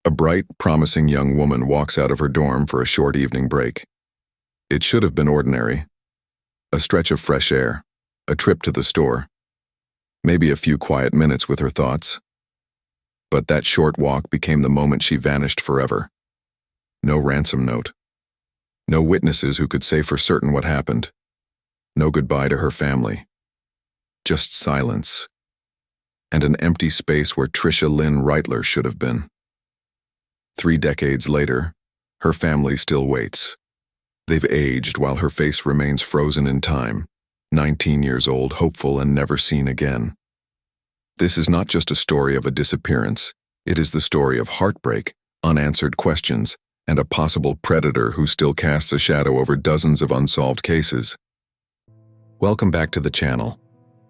A bright, promising young woman walks out of her dorm for a short evening break. It should have been ordinary. A stretch of fresh air, a trip to the store, maybe a few quiet minutes with her thoughts. But that short walk became the moment she vanished forever. No ransom note. No witnesses who could say for certain what happened. No goodbye to her family. Just silence. And an empty space where Tricia Lynn Reitler should have been. 3 decades later, her family still waits. They've aged while her face remains frozen in time, 19 years old, hopeful and never seen again. This is not just a story of a disappearance, it is the story of heartbreak, unanswered questions, and a possible predator who still casts a shadow over dozens of unsolved cases. Welcome back to the channel,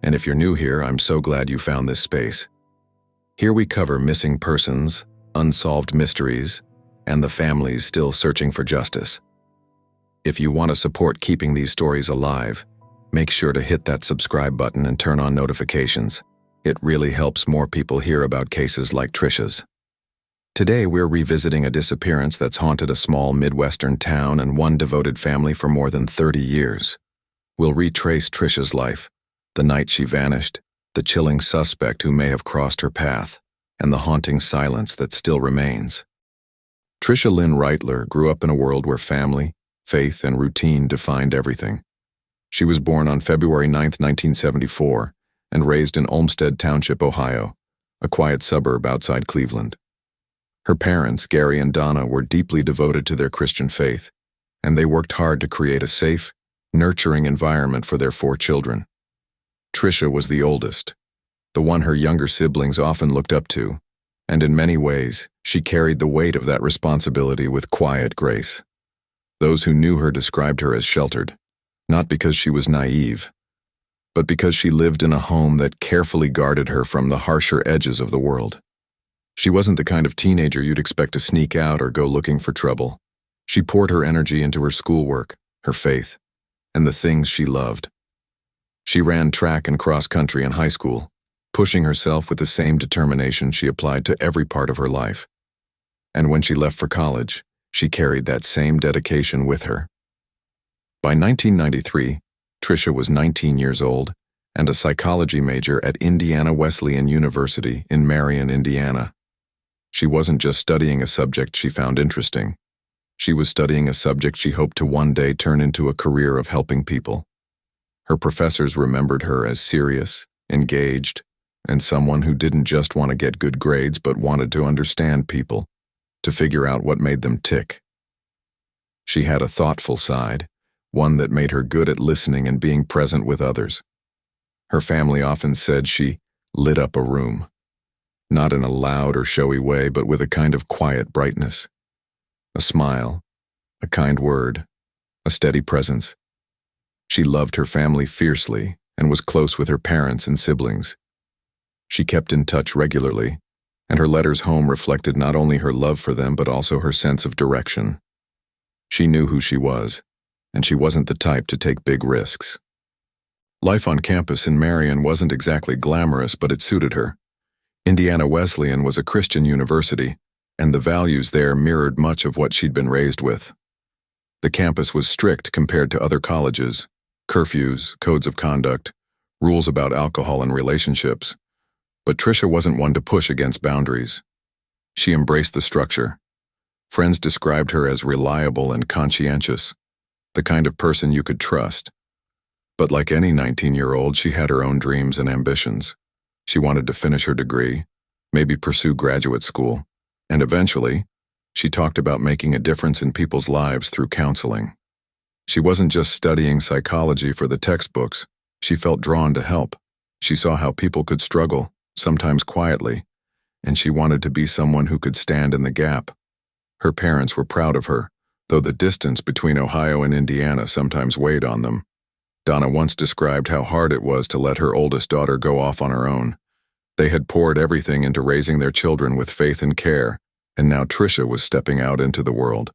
and if you're new here, I'm so glad you found this space. Here we cover missing persons, unsolved mysteries, and the families still searching for justice. If you want to support keeping these stories alive, make sure to hit that subscribe button and turn on notifications. It really helps more people hear about cases like Tricia's. Today we're revisiting a disappearance that's haunted a small Midwestern town and one devoted family for more than 30 years. We'll retrace Tricia's life, the night she vanished, the chilling suspect who may have crossed her path, and the haunting silence that still remains. Tricia Lynn Reitler grew up in a world where family, faith, and routine defined everything. She was born on February 9, 1974, and raised in Olmsted Township, Ohio, a quiet suburb outside Cleveland. Her parents, Gary and Donna, were deeply devoted to their Christian faith, and they worked hard to create a safe, nurturing environment for their 4 children. Tricia was the oldest, the one her younger siblings often looked up to, and in many ways, she carried the weight of that responsibility with quiet grace. Those who knew her described her as sheltered, not because she was naive, but because she lived in a home that carefully guarded her from the harsher edges of the world. She wasn't the kind of teenager you'd expect to sneak out or go looking for trouble. She poured her energy into her schoolwork, her faith, and the things she loved. She ran track and cross country in high school, pushing herself with the same determination she applied to every part of her life. And when she left for college, she carried that same dedication with her. By 1993, Tricia was 19 years old and a psychology major at Indiana Wesleyan University in Marion, Indiana. She wasn't just studying a subject she found interesting. She was studying a subject she hoped to one day turn into a career of helping people. Her professors remembered her as serious, engaged, and someone who didn't just want to get good grades but wanted to understand people, to figure out what made them tick. She had a thoughtful side, one that made her good at listening and being present with others. Her family often said she lit up a room, not in a loud or showy way, but with a kind of quiet brightness. A smile, a kind word, a steady presence. She loved her family fiercely and was close with her parents and siblings. She kept in touch regularly, and her letters home reflected not only her love for them but also her sense of direction. She knew who she was, and she wasn't the type to take big risks. Life on campus in Marion wasn't exactly glamorous, but it suited her. Indiana Wesleyan was a Christian university, and the values there mirrored much of what she'd been raised with. The campus was strict compared to other colleges: curfews, codes of conduct, rules about alcohol and relationships. But Tricia wasn't one to push against boundaries. She embraced the structure. Friends described her as reliable and conscientious, the kind of person you could trust. But like any 19-year-old, she had her own dreams and ambitions. She wanted to finish her degree, maybe pursue graduate school, and eventually, she talked about making a difference in people's lives through counseling. She wasn't just studying psychology for the textbooks. She felt drawn to help. She saw how people could struggle, sometimes quietly, and she wanted to be someone who could stand in the gap. Her parents were proud of her, though the distance between Ohio and Indiana sometimes weighed on them. Donna once described how hard it was to let her oldest daughter go off on her own. They had poured everything into raising their children with faith and care, and now Tricia was stepping out into the world.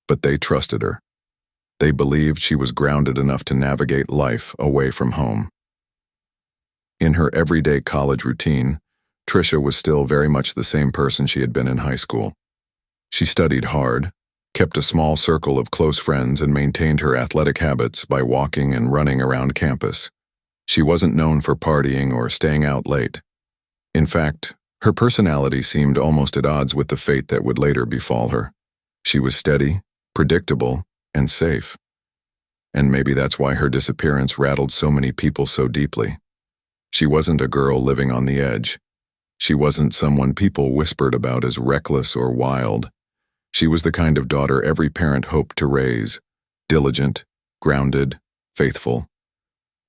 But they trusted her. They believed she was grounded enough to navigate life away from home. In her everyday college routine, Tricia was still very much the same person she had been in high school. She studied hard, kept a small circle of close friends, and maintained her athletic habits by walking and running around campus. She wasn't known for partying or staying out late. In fact, her personality seemed almost at odds with the fate that would later befall her. She was steady, predictable, and safe. And maybe that's why her disappearance rattled so many people so deeply. She wasn't a girl living on the edge. She wasn't someone people whispered about as reckless or wild. She was the kind of daughter every parent hoped to raise, diligent, grounded, faithful.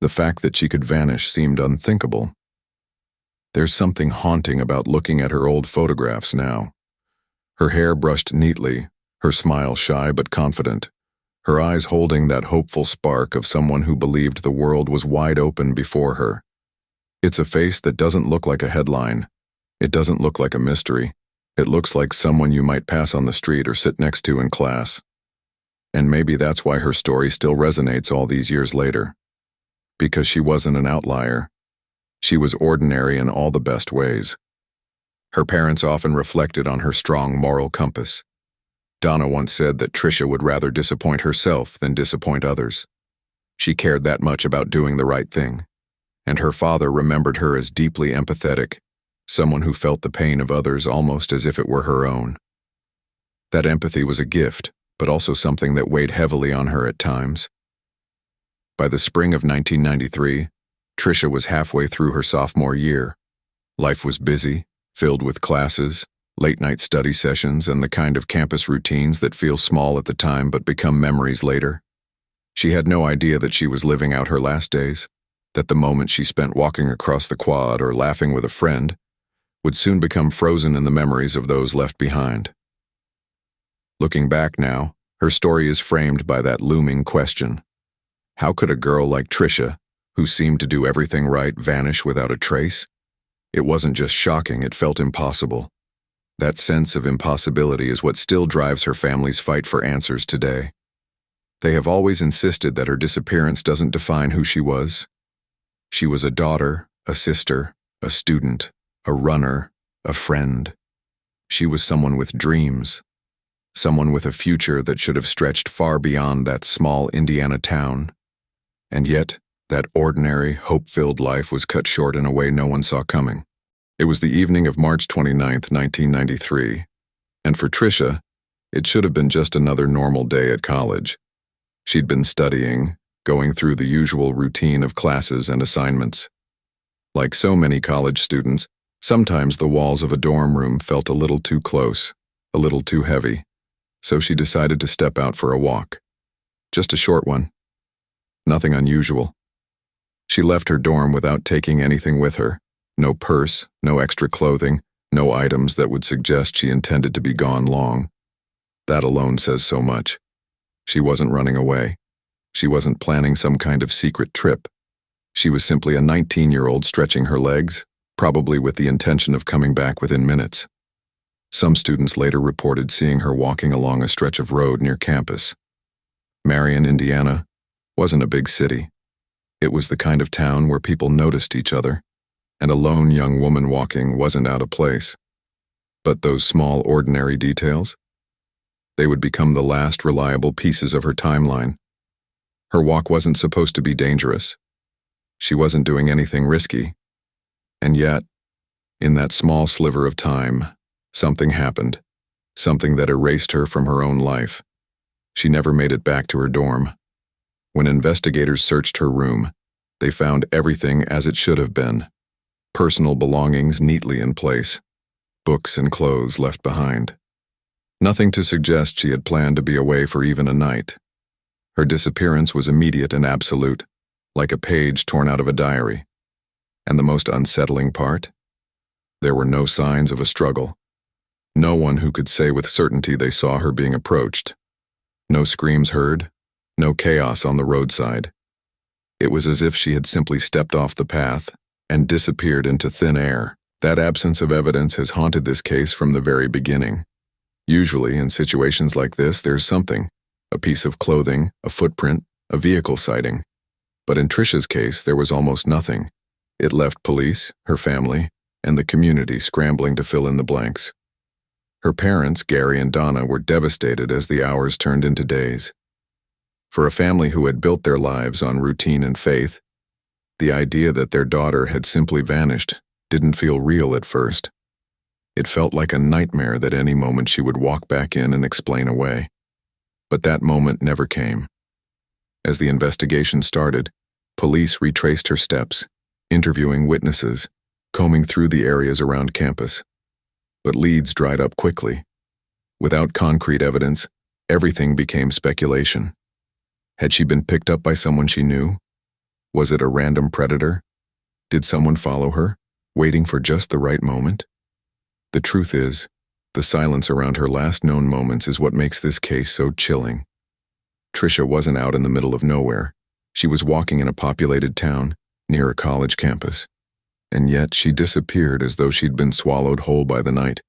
The fact that she could vanish seemed unthinkable. There's something haunting about looking at her old photographs now. Her hair brushed neatly, her smile shy but confident, her eyes holding that hopeful spark of someone who believed the world was wide open before her. It's a face that doesn't look like a headline. It doesn't look like a mystery. It looks like someone you might pass on the street or sit next to in class. And maybe that's why her story still resonates all these years later. Because she wasn't an outlier. She was ordinary in all the best ways. Her parents often reflected on her strong moral compass. Donna once said that Tricia would rather disappoint herself than disappoint others. She cared that much about doing the right thing. And her father remembered her as deeply empathetic, someone who felt the pain of others almost as if it were her own. That empathy was a gift, but also something that weighed heavily on her at times. By the spring of 1993, Tricia was halfway through her sophomore year. Life was busy, filled with classes, late-night study sessions, and the kind of campus routines that feel small at the time but become memories later. She had no idea that she was living out her last days, that the moment she spent walking across the quad or laughing with a friend would soon become frozen in the memories of those left behind. Looking back now, her story is framed by that looming question. How could a girl like Tricia, who seemed to do everything right, vanish without a trace? It wasn't just shocking, it felt impossible. That sense of impossibility is what still drives her family's fight for answers today. They have always insisted that her disappearance doesn't define who she was. She was a daughter, a sister, a student, a runner, a friend. She was someone with dreams, someone with a future that should have stretched far beyond that small Indiana town. And yet, that ordinary, hope-filled life was cut short in a way no one saw coming. It was the evening of March 29, 1993, and for Tricia, it should have been just another normal day at college. She'd been studying, going through the usual routine of classes and assignments. Like so many college students, sometimes the walls of a dorm room felt a little too close, a little too heavy, so she decided to step out for a walk. Just a short one. Nothing unusual. She left her dorm without taking anything with her. No purse, no extra clothing, no items that would suggest she intended to be gone long. That alone says so much. She wasn't running away. She wasn't planning some kind of secret trip. She was simply a 19-year-old stretching her legs, probably with the intention of coming back within minutes. Some students later reported seeing her walking along a stretch of road near campus. Marion, Indiana, wasn't a big city. It was the kind of town where people noticed each other, and a lone young woman walking wasn't out of place. But those small, ordinary details? They would become the last reliable pieces of her timeline. Her walk wasn't supposed to be dangerous. She wasn't doing anything risky. And yet, in that small sliver of time, something happened, something that erased her from her own life. She never made it back to her dorm. When investigators searched her room, they found everything as it should have been. Personal belongings neatly in place, books and clothes left behind. Nothing to suggest she had planned to be away for even a night. Her disappearance was immediate and absolute, like a page torn out of a diary. And the most unsettling part? There were no signs of a struggle. No one who could say with certainty they saw her being approached. No screams heard, no chaos on the roadside. It was as if she had simply stepped off the path and disappeared into thin air. That absence of evidence has haunted this case from the very beginning. Usually, in situations like this, there's something. A piece of clothing, a footprint, a vehicle sighting. But in Tricia's case, there was almost nothing. It left police, her family, and the community scrambling to fill in the blanks. Her parents, Gary and Donna, were devastated as the hours turned into days. For a family who had built their lives on routine and faith, the idea that their daughter had simply vanished didn't feel real at first. It felt like a nightmare that any moment she would walk back in and explain away. But that moment never came. As the investigation started, police retraced her steps, interviewing witnesses, combing through the areas around campus. But leads dried up quickly. Without concrete evidence, everything became speculation. Had she been picked up by someone she knew? Was it a random predator? Did someone follow her, waiting for just the right moment? The truth is, the silence around her last known moments is what makes this case so chilling. Tricia wasn't out in the middle of nowhere. She was walking in a populated town, near a college campus. And yet she disappeared as though she'd been swallowed whole by the night.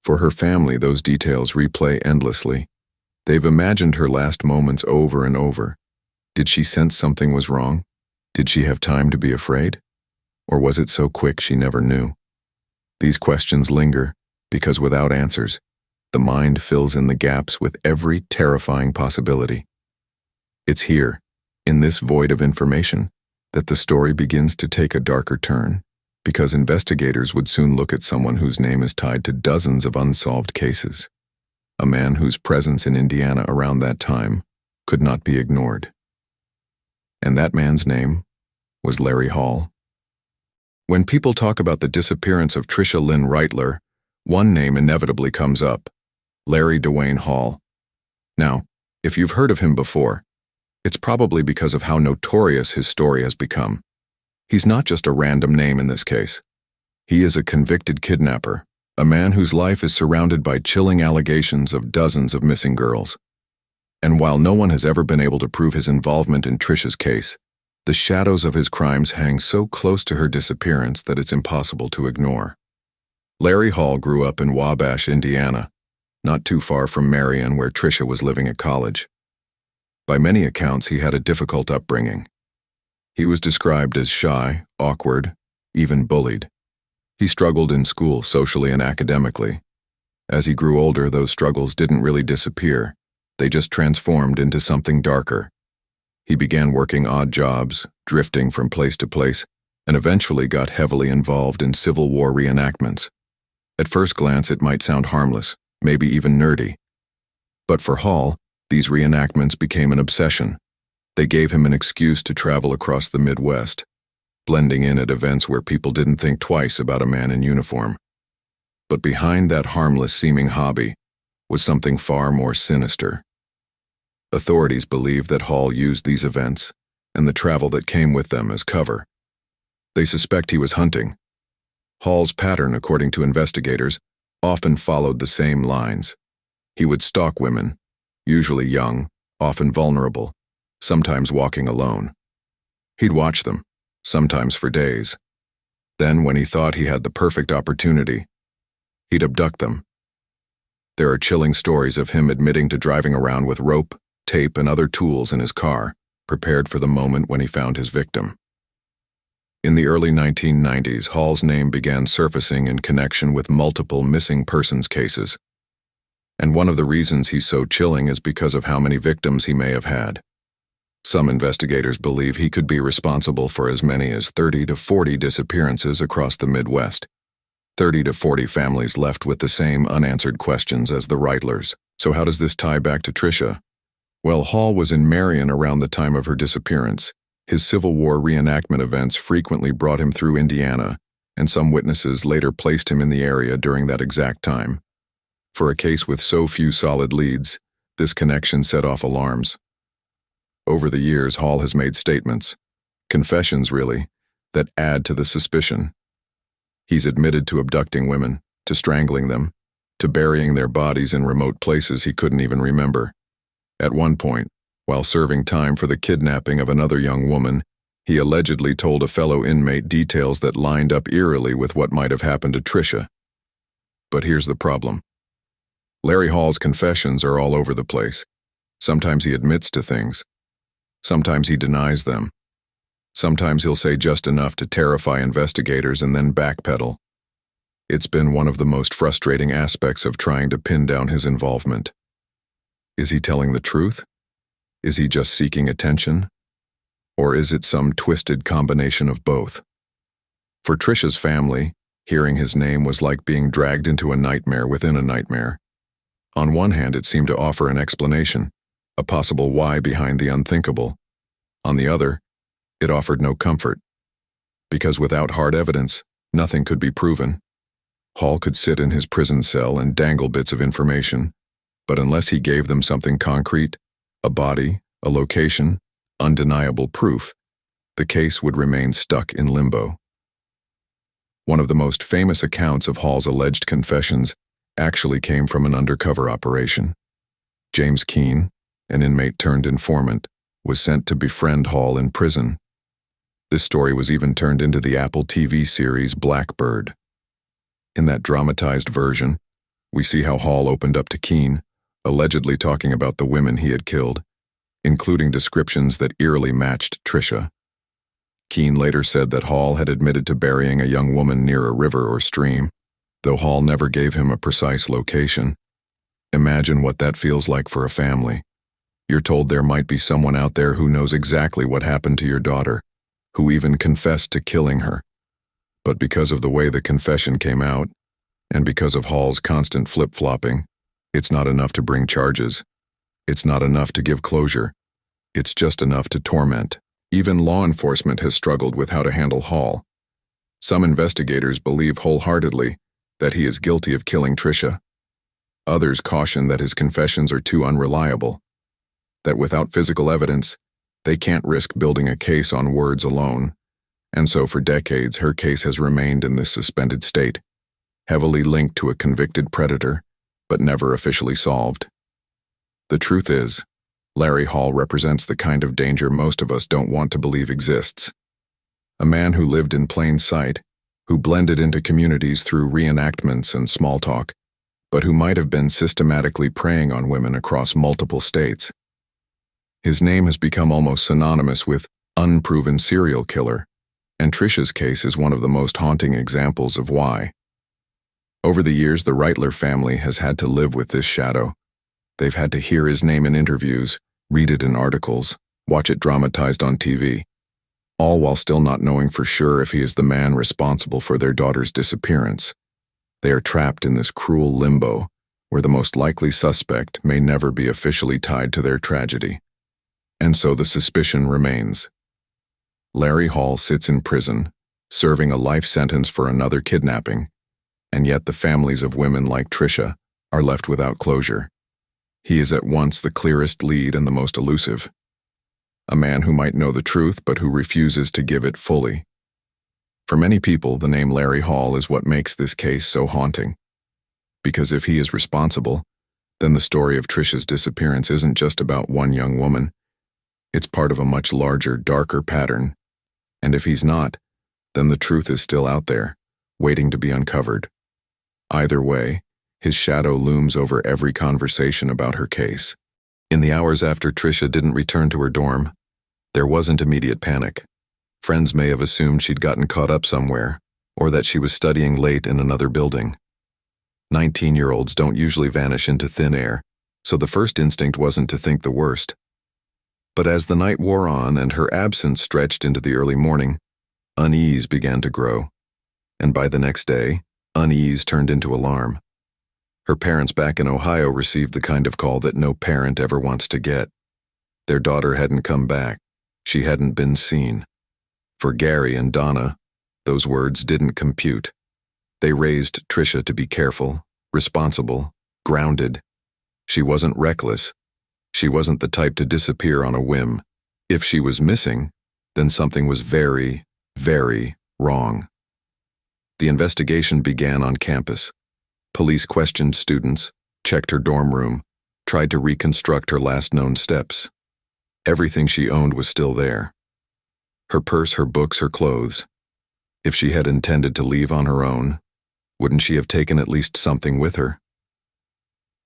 For her family, those details replay endlessly. They've imagined her last moments over and over. Did she sense something was wrong? Did she have time to be afraid? Or was it so quick she never knew? These questions linger because without answers, the mind fills in the gaps with every terrifying possibility. It's here, in this void of information, that the story begins to take a darker turn, because investigators would soon look at someone whose name is tied to dozens of unsolved cases. A man whose presence in Indiana around that time could not be ignored. And that man's name was Larry Hall. When people talk about the disappearance of Tricia Lynn Reitler, one name inevitably comes up: Larry DeWayne Hall. Now, if you've heard of him before, it's probably because of how notorious his story has become. He's not just a random name in this case. He is a convicted kidnapper, a man whose life is surrounded by chilling allegations of dozens of missing girls. And while no one has ever been able to prove his involvement in Tricia's case, the shadows of his crimes hang so close to her disappearance that it's impossible to ignore. Larry Hall grew up in Wabash, Indiana, not too far from Marion, where Tricia was living at college. By many accounts, he had a difficult upbringing. He was described as shy, awkward, even bullied. He struggled in school socially and academically. As he grew older, those struggles didn't really disappear. They just transformed into something darker. He began working odd jobs, drifting from place to place, and eventually got heavily involved in Civil War reenactments. At first glance, it might sound harmless, maybe even nerdy. But for Hall, these reenactments became an obsession. They gave him an excuse to travel across the Midwest, blending in at events where people didn't think twice about a man in uniform. But behind that harmless-seeming hobby was something far more sinister. Authorities believe that Hall used these events and the travel that came with them as cover. They suspect he was hunting. Hall's pattern, according to investigators, often followed the same lines. He would stalk women, usually young, often vulnerable, sometimes walking alone. He'd watch them, sometimes for days. Then, when he thought he had the perfect opportunity, he'd abduct them. There are chilling stories of him admitting to driving around with rope, tape, and other tools in his car, prepared for the moment when he found his victim. In the early 1990s, Hall's name began surfacing in connection with multiple missing persons cases. And one of the reasons he's so chilling is because of how many victims he may have had. Some investigators believe he could be responsible for as many as 30 to 40 disappearances across the Midwest. 30 to 40 families left with the same unanswered questions as the Reitlers. So how does this tie back to Tricia? Well, Hall was in Marion around the time of her disappearance. His Civil War reenactment events frequently brought him through Indiana, and some witnesses later placed him in the area during that exact time. For a case with so few solid leads, this connection set off alarms. Over the years, Hall has made statements, confessions really, that add to the suspicion. He's admitted to abducting women, to strangling them, to burying their bodies in remote places he couldn't even remember. At one point, while serving time for the kidnapping of another young woman, he allegedly told a fellow inmate details that lined up eerily with what might have happened to Tricia. But here's the problem. Larry Hall's confessions are all over the place. Sometimes he admits to things. Sometimes he denies them. Sometimes he'll say just enough to terrify investigators and then backpedal. It's been one of the most frustrating aspects of trying to pin down his involvement. Is he telling the truth? Is he just seeking attention? Or is it some twisted combination of both? For Tricia's family, hearing his name was like being dragged into a nightmare within a nightmare. On one hand, it seemed to offer an explanation, a possible why behind the unthinkable. On the other, it offered no comfort. Because without hard evidence, nothing could be proven. Hall could sit in his prison cell and dangle bits of information, but unless he gave them something concrete, a body, a location, undeniable proof, the case would remain stuck in limbo. One of the most famous accounts of Hall's alleged confessions actually came from an undercover operation. James Keene, an inmate turned informant, was sent to befriend Hall in prison. This story was even turned into the Apple TV series Blackbird. In that dramatized version, we see how Hall opened up to Keene, allegedly talking about the women he had killed, including descriptions that eerily matched Tricia. Keene later said that Hall had admitted to burying a young woman near a river or stream, though Hall never gave him a precise location. Imagine what that feels like for a family. You're told there might be someone out there who knows exactly what happened to your daughter, who even confessed to killing her. But because of the way the confession came out, and because of Hall's constant flip-flopping, it's not enough to bring charges. It's not enough to give closure. It's just enough to torment. Even law enforcement has struggled with how to handle Hall. Some investigators believe wholeheartedly that he is guilty of killing Tricia. Others caution that his confessions are too unreliable, that without physical evidence, they can't risk building a case on words alone, and so for decades her case has remained in this suspended state, heavily linked to a convicted predator, but never officially solved. The truth is, Larry Hall represents the kind of danger most of us don't want to believe exists. A man who lived in plain sight, who blended into communities through reenactments and small talk, but who might have been systematically preying on women across multiple states. His name has become almost synonymous with unproven serial killer, and Tricia's case is one of the most haunting examples of why. Over the years, the Reitler family has had to live with this shadow. They've had to hear his name in interviews, read it in articles, watch it dramatized on TV, all while still not knowing for sure if he is the man responsible for their daughter's disappearance. They are trapped in this cruel limbo where the most likely suspect may never be officially tied to their tragedy. And so the suspicion remains. Larry Hall sits in prison, serving a life sentence for another kidnapping, and yet the families of women like Tricia are left without closure. He is at once the clearest lead and the most elusive. A man who might know the truth but who refuses to give it fully. For many people, the name Larry Hall is what makes this case so haunting. Because if he is responsible, then the story of Tricia's disappearance isn't just about one young woman. It's part of a much larger, darker pattern. And if he's not, then the truth is still out there, waiting to be uncovered. Either way, his shadow looms over every conversation about her case. In the hours after Tricia didn't return to her dorm, there wasn't immediate panic. Friends may have assumed she'd gotten caught up somewhere, or that she was studying late in another building. 19-year-olds don't usually vanish into thin air, so the first instinct wasn't to think the worst. But as the night wore on and her absence stretched into the early morning, unease began to grow. And by the next day, unease turned into alarm. Her parents back in Ohio received the kind of call that no parent ever wants to get. Their daughter hadn't come back. She hadn't been seen. For Gary and Donna, those words didn't compute. They raised Tricia to be careful, responsible, grounded. She wasn't reckless. She wasn't the type to disappear on a whim. If she was missing, then something was very, very wrong. The investigation began on campus. Police questioned students, checked her dorm room, tried to reconstruct her last known steps. Everything she owned was still there. Her purse, her books, her clothes. If she had intended to leave on her own, wouldn't she have taken at least something with her?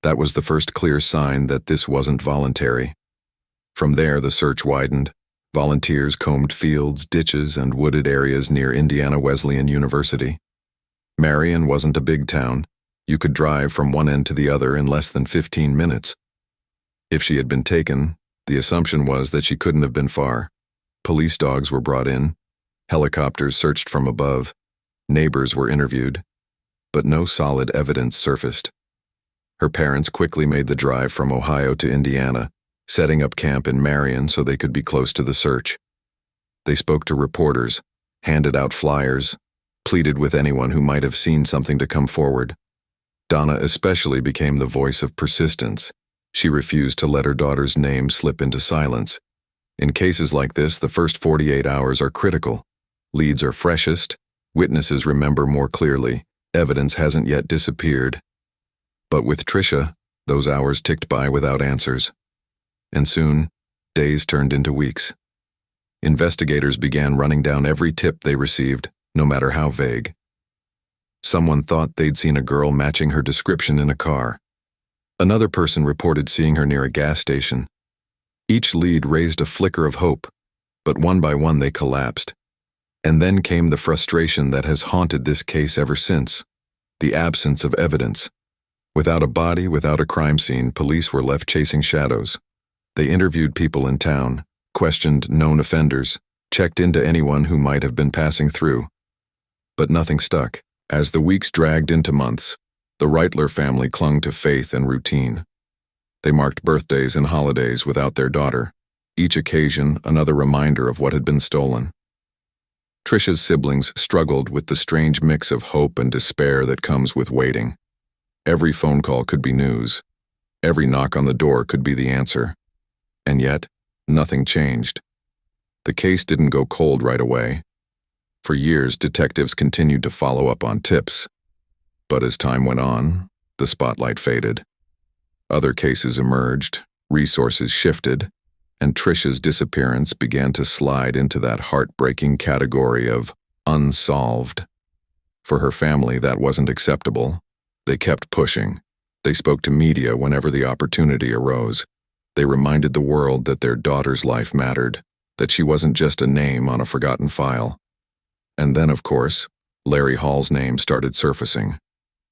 That was the first clear sign that this wasn't voluntary. From there, the search widened. Volunteers combed fields, ditches, and wooded areas near Indiana Wesleyan University. Marion wasn't a big town. You could drive from one end to the other in less than 15 minutes. If she had been taken, the assumption was that she couldn't have been far. Police dogs were brought in, helicopters searched from above, neighbors were interviewed, but no solid evidence surfaced. Her parents quickly made the drive from Ohio to Indiana, setting up camp in Marion so they could be close to the search. They spoke to reporters, handed out flyers, pleaded with anyone who might have seen something to come forward. Donna especially became the voice of persistence. She refused to let her daughter's name slip into silence. In cases like this, the first 48 hours are critical. Leads are freshest, witnesses remember more clearly, evidence hasn't yet disappeared. But with Tricia, those hours ticked by without answers. And soon, days turned into weeks. Investigators began running down every tip they received, no matter how vague. Someone thought they'd seen a girl matching her description in a car. Another person reported seeing her near a gas station. Each lead raised a flicker of hope, but one by one they collapsed. And then came the frustration that has haunted this case ever since: the absence of evidence. Without a body, without a crime scene, police were left chasing shadows. They interviewed people in town, questioned known offenders, checked into anyone who might have been passing through. But nothing stuck. As the weeks dragged into months, the Reitler family clung to faith and routine. They marked birthdays and holidays without their daughter, each occasion another reminder of what had been stolen. Tricia's siblings struggled with the strange mix of hope and despair that comes with waiting. Every phone call could be news. Every knock on the door could be the answer. And yet, nothing changed. The case didn't go cold right away. For years, detectives continued to follow up on tips. But as time went on, the spotlight faded. Other cases emerged, resources shifted, and Tricia's disappearance began to slide into that heartbreaking category of unsolved. For her family, that wasn't acceptable. They kept pushing. They spoke to media whenever the opportunity arose. They reminded the world that their daughter's life mattered, that she wasn't just a name on a forgotten file. And then, of course, Larry Hall's name started surfacing.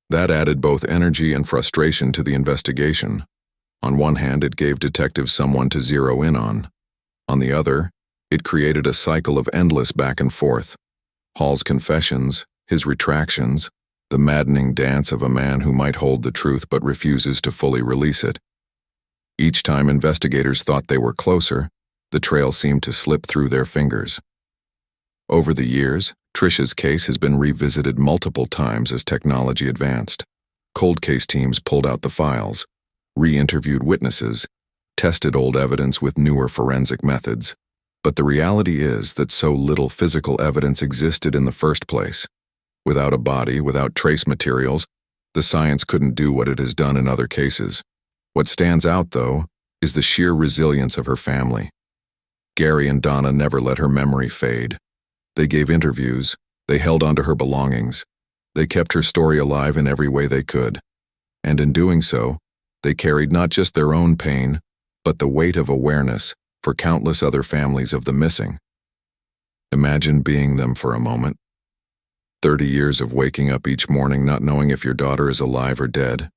That added both energy and frustration to the investigation. On one hand, it gave detectives someone to zero in on. On the other, it created a cycle of endless back and forth. Hall's confessions, his retractions, the maddening dance of a man who might hold the truth but refuses to fully release it. Each time investigators thought they were closer, the trail seemed to slip through their fingers. Over the years, Tricia's case has been revisited multiple times as technology advanced. Cold case teams pulled out the files, re-interviewed witnesses, tested old evidence with newer forensic methods. But the reality is that so little physical evidence existed in the first place. Without a body, without trace materials, the science couldn't do what it has done in other cases. What stands out, though, is the sheer resilience of her family. Gary and Donna never let her memory fade. They gave interviews, they held onto her belongings, they kept her story alive in every way they could. And in doing so, they carried not just their own pain, but the weight of awareness for countless other families of the missing. Imagine being them for a moment. 30 years of waking up each morning not knowing if your daughter is alive or dead.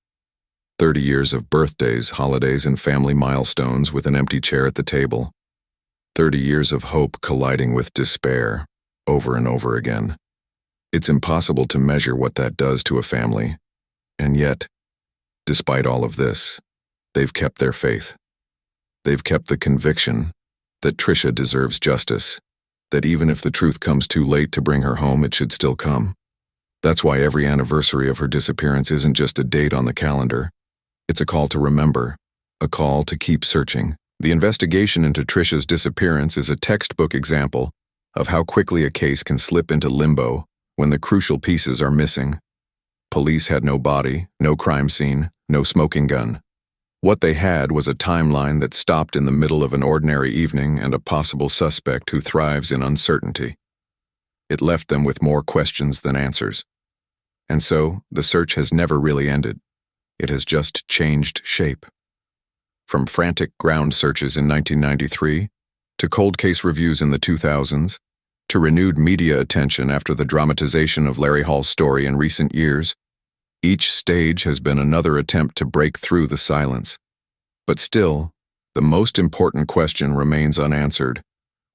30 years of birthdays, holidays, and family milestones with an empty chair at the table. 30 years of hope colliding with despair, over and over again. It's impossible to measure what that does to a family. And yet, despite all of this, they've kept their faith. They've kept the conviction that Tricia deserves justice, that even if the truth comes too late to bring her home, it should still come. That's why every anniversary of her disappearance isn't just a date on the calendar. It's a call to remember, a call to keep searching. The investigation into Tricia's disappearance is a textbook example of how quickly a case can slip into limbo when the crucial pieces are missing. Police had no body, no crime scene, no smoking gun. What they had was a timeline that stopped in the middle of an ordinary evening and a possible suspect who thrives in uncertainty. It left them with more questions than answers. And so, the search has never really ended. It has just changed shape. From frantic ground searches in 1993 to cold case reviews in the 2000s, to renewed media attention after the dramatization of Larry Hall's story in recent years. Each stage has been another attempt to break through the silence. But still, the most important question remains unanswered.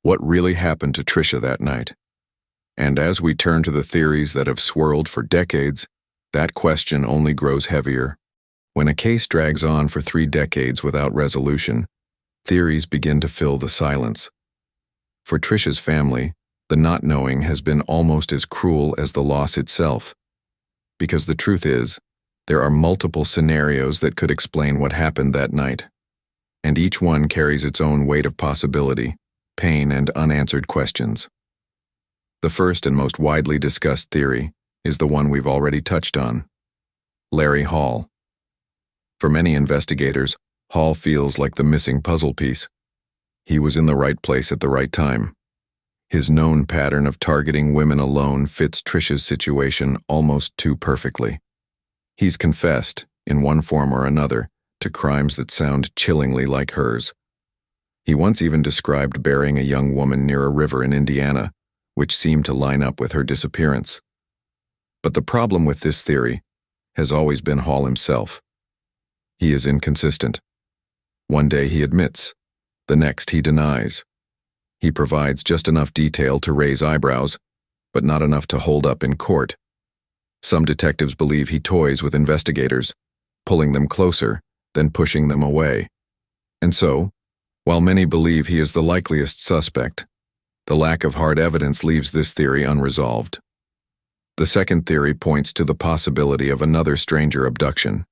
What really happened to Tricia that night? And as we turn to the theories that have swirled for decades, that question only grows heavier. When a case drags on for 3 decades without resolution, theories begin to fill the silence. For Tricia's family, the not knowing has been almost as cruel as the loss itself. Because the truth is, there are multiple scenarios that could explain what happened that night. And each one carries its own weight of possibility, pain, and unanswered questions. The first and most widely discussed theory is the one we've already touched on: Larry Hall. For many investigators, Hall feels like the missing puzzle piece. He was in the right place at the right time. His known pattern of targeting women alone fits Tricia's situation almost too perfectly. He's confessed, in one form or another, to crimes that sound chillingly like hers. He once even described burying a young woman near a river in Indiana, which seemed to line up with her disappearance. But the problem with this theory has always been Hall himself. He is inconsistent. One day he admits, the next he denies. He provides just enough detail to raise eyebrows, but not enough to hold up in court. Some detectives believe he toys with investigators, pulling them closer, then pushing them away. And so, while many believe he is the likeliest suspect, the lack of hard evidence leaves this theory unresolved. The second theory points to the possibility of another stranger abduction.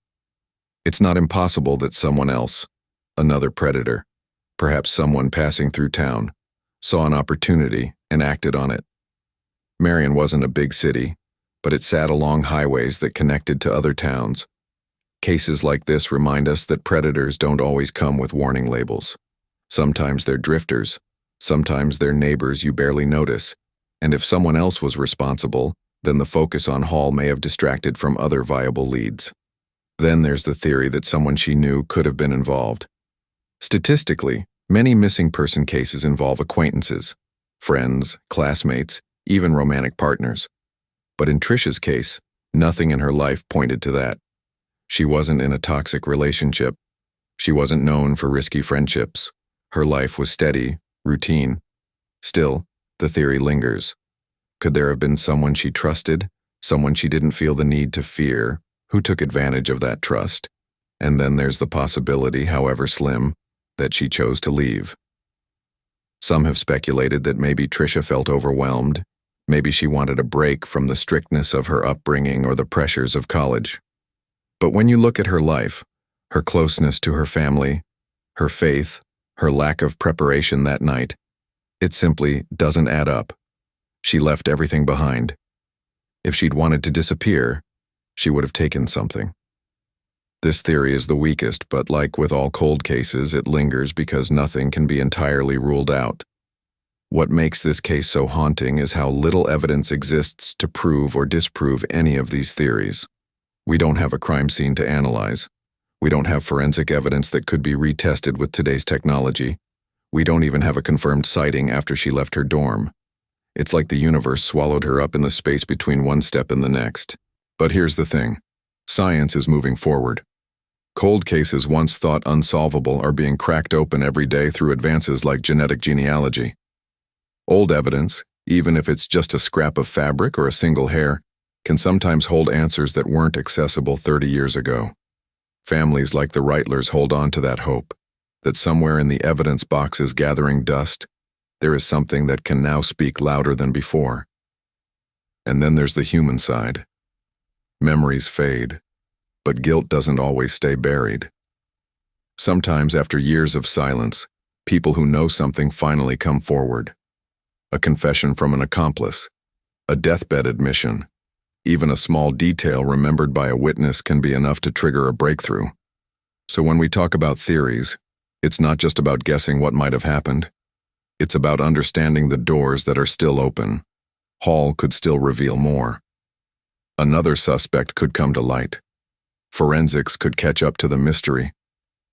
It's not impossible that someone else, another predator, perhaps someone passing through town, saw an opportunity and acted on it. Marion wasn't a big city, but it sat along highways that connected to other towns. Cases like this remind us that predators don't always come with warning labels. Sometimes they're drifters, sometimes they're neighbors you barely notice, and if someone else was responsible, then the focus on Hall may have distracted from other viable leads. Then there's the theory that someone she knew could have been involved. Statistically, many missing person cases involve acquaintances, friends, classmates, even romantic partners. But in Tricia's case, nothing in her life pointed to that. She wasn't in a toxic relationship. She wasn't known for risky friendships. Her life was steady, routine. Still, the theory lingers. Could there have been someone she trusted, someone she didn't feel the need to fear, who took advantage of that trust? And then there's the possibility, however slim, that she chose to leave. Some have speculated that maybe Tricia felt overwhelmed. Maybe she wanted a break from the strictness of her upbringing or the pressures of college. But when you look at her life, her closeness to her family, her faith, her lack of preparation that night, it simply doesn't add up. She left everything behind. If she'd wanted to disappear, she would have taken something. This theory is the weakest, but like with all cold cases, it lingers because nothing can be entirely ruled out. What makes this case so haunting is how little evidence exists to prove or disprove any of these theories. We don't have a crime scene to analyze. We don't have forensic evidence that could be retested with today's technology. We don't even have a confirmed sighting after she left her dorm. It's like the universe swallowed her up in the space between one step and the next. But here's the thing. Science is moving forward. Cold cases once thought unsolvable are being cracked open every day through advances like genetic genealogy. Old evidence, even if it's just a scrap of fabric or a single hair, can sometimes hold answers that weren't accessible 30 years ago. Families like the Reitlers hold on to that hope, that somewhere in the evidence boxes gathering dust, there is something that can now speak louder than before. And then there's the human side. Memories fade, but guilt doesn't always stay buried. Sometimes after years of silence, people who know something finally come forward. A confession from an accomplice, a deathbed admission, even a small detail remembered by a witness can be enough to trigger a breakthrough. So when we talk about theories, it's not just about guessing what might have happened. It's about understanding the doors that are still open. Hall could still reveal more. Another suspect could come to light. Forensics could catch up to the mystery.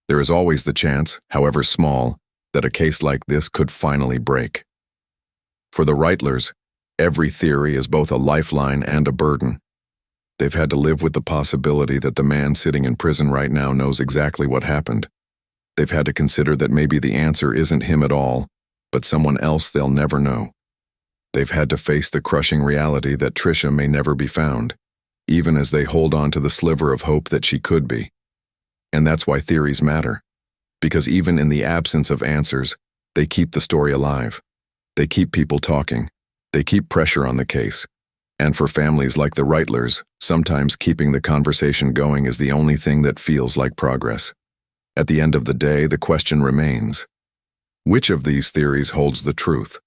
There is always the chance, however small, that a case like this could finally break. For the Reitlers, every theory is both a lifeline and a burden. They've had to live with the possibility that the man sitting in prison right now knows exactly what happened. They've had to consider that maybe the answer isn't him at all, but someone else they'll never know. They've had to face the crushing reality that Tricia may never be found, even as they hold on to the sliver of hope that she could be. And that's why theories matter, because even in the absence of answers, they keep the story alive. They keep people talking. They keep pressure on the case. And for families like the Reitlers, sometimes keeping the conversation going is the only thing that feels like progress. At the end of the day, the question remains: which of these theories holds the truth?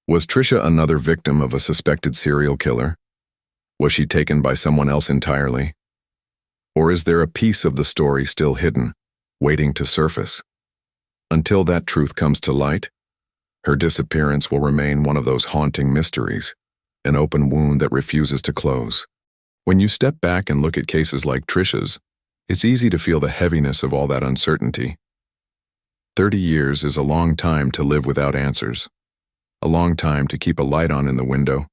Was Tricia another victim of a suspected serial killer? Was she taken by someone else entirely? Or is there a piece of the story still hidden, waiting to surface? Until that truth comes to light, her disappearance will remain one of those haunting mysteries, an open wound that refuses to close. When you step back and look at cases like Tricia's, it's easy to feel the heaviness of all that uncertainty. 30 years is a long time to live without answers, a long time to keep a light on in the window,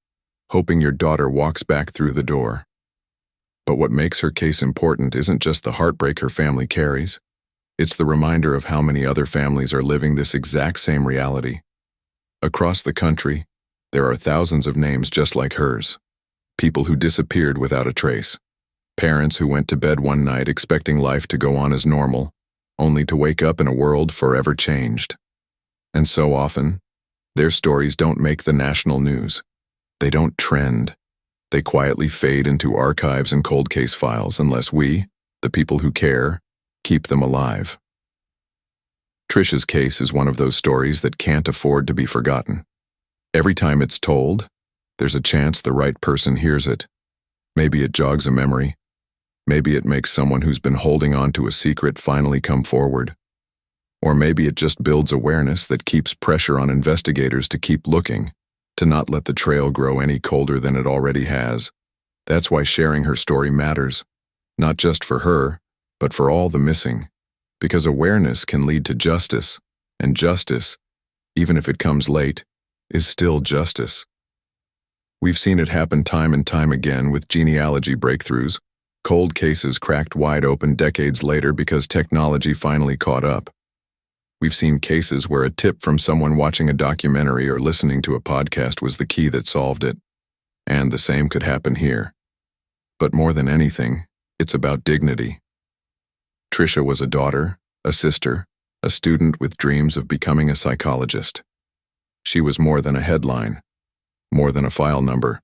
hoping your daughter walks back through the door. But what makes her case important isn't just the heartbreak her family carries. It's the reminder of how many other families are living this exact same reality. Across the country, there are thousands of names just like hers. People who disappeared without a trace. Parents who went to bed one night expecting life to go on as normal, only to wake up in a world forever changed. And so often, their stories don't make the national news. They don't trend. They quietly fade into archives and cold case files unless we, the people who care, keep them alive. Tricia's case is one of those stories that can't afford to be forgotten. Every time it's told, there's a chance the right person hears it. Maybe it jogs a memory. Maybe it makes someone who's been holding on to a secret finally come forward. Or maybe it just builds awareness that keeps pressure on investigators to keep looking, to not let the trail grow any colder than it already has. That's why sharing her story matters, not just for her, but for all the missing. Because awareness can lead to justice, and justice, even if it comes late, is still justice. We've seen it happen time and time again with genealogy breakthroughs, cold cases cracked wide open decades later because technology finally caught up. We've seen cases where a tip from someone watching a documentary or listening to a podcast was the key that solved it. And the same could happen here. But more than anything, it's about dignity. Tricia was a daughter, a sister, a student with dreams of becoming a psychologist. She was more than a headline, more than a file number.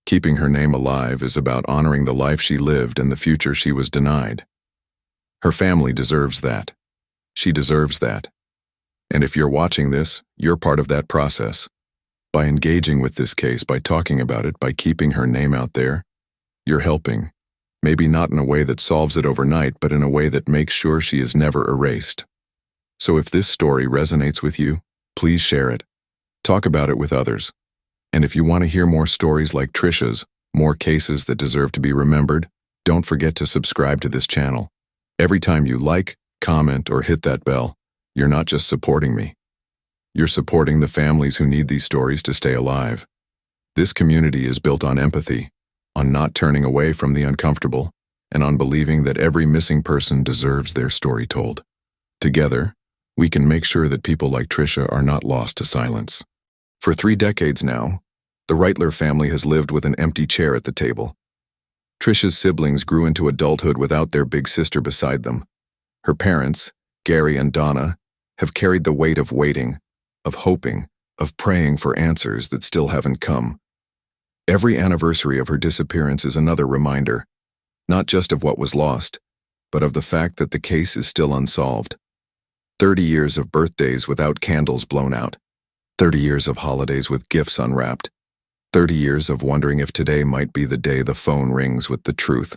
Keeping her name alive is about honoring the life she lived and the future she was denied. Her family deserves that. She deserves that. And if you're watching this, you're part of that process. By engaging with this case, by talking about it, by keeping her name out there, you're helping. Maybe not in a way that solves it overnight, but in a way that makes sure she is never erased. So if this story resonates with you, please share it. Talk about it with others. And if you want to hear more stories like Tricia's, more cases that deserve to be remembered, don't forget to subscribe to this channel. Every time you like, comment, or hit that bell, you're not just supporting me. You're supporting the families who need these stories to stay alive. This community is built on empathy, on not turning away from the uncomfortable, and on believing that every missing person deserves their story told. Together, we can make sure that people like Tricia are not lost to silence. For 3 decades now, the Reitler family has lived with an empty chair at the table. Tricia's siblings grew into adulthood without their big sister beside them. Her parents, Gary and Donna, have carried the weight of waiting, of hoping, of praying for answers that still haven't come. Every anniversary of her disappearance is another reminder, not just of what was lost, but of the fact that the case is still unsolved. 30 years of birthdays without candles blown out. 30 years of holidays with gifts unwrapped. 30 years of wondering if today might be the day the phone rings with the truth.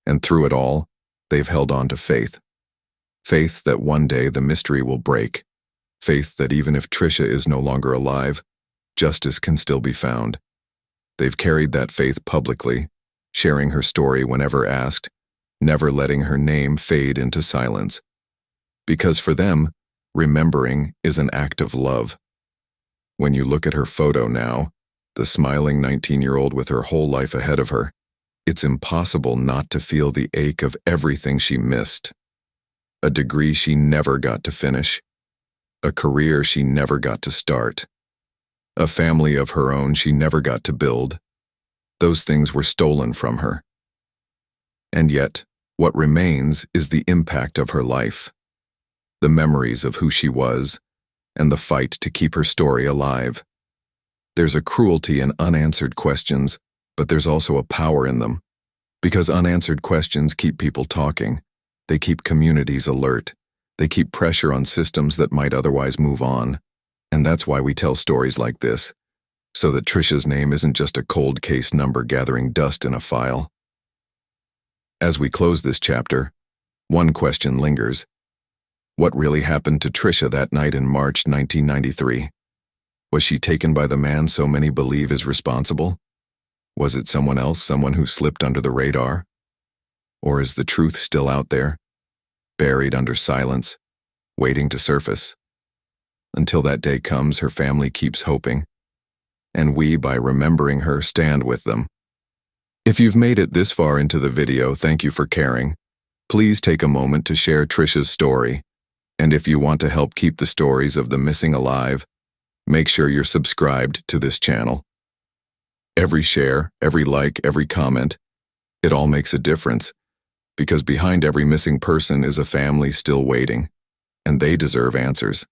And through it all, they've held on to faith. Faith that one day the mystery will break. Faith that even if Tricia is no longer alive, justice can still be found. They've carried that faith publicly, sharing her story whenever asked, never letting her name fade into silence. Because for them, remembering is an act of love. When you look at her photo now, the smiling 19-year-old with her whole life ahead of her, it's impossible not to feel the ache of everything she missed. A degree she never got to finish. A career she never got to start. A family of her own she never got to build. Those things were stolen from her. And yet, what remains is the impact of her life, the memories of who she was, and the fight to keep her story alive. There's a cruelty in unanswered questions, but there's also a power in them. Because unanswered questions keep people talking. They keep communities alert. They keep pressure on systems that might otherwise move on. And that's why we tell stories like this, so that Tricia's name isn't just a cold case number gathering dust in a file. As we close this chapter, one question lingers. What really happened to Tricia that night in March 1993? Was she taken by the man so many believe is responsible? Was it someone else, someone who slipped under the radar? Or is the truth still out there, buried under silence, waiting to surface? Until that day comes, her family keeps hoping, and we, by remembering her, stand with them. If you've made it this far into the video, thank you for caring. Please take a moment to share Tricia's story, and if you want to help keep the stories of the missing alive, make sure you're subscribed to this channel. Every share, every like, every comment, it all makes a difference, because behind every missing person is a family still waiting, and they deserve answers.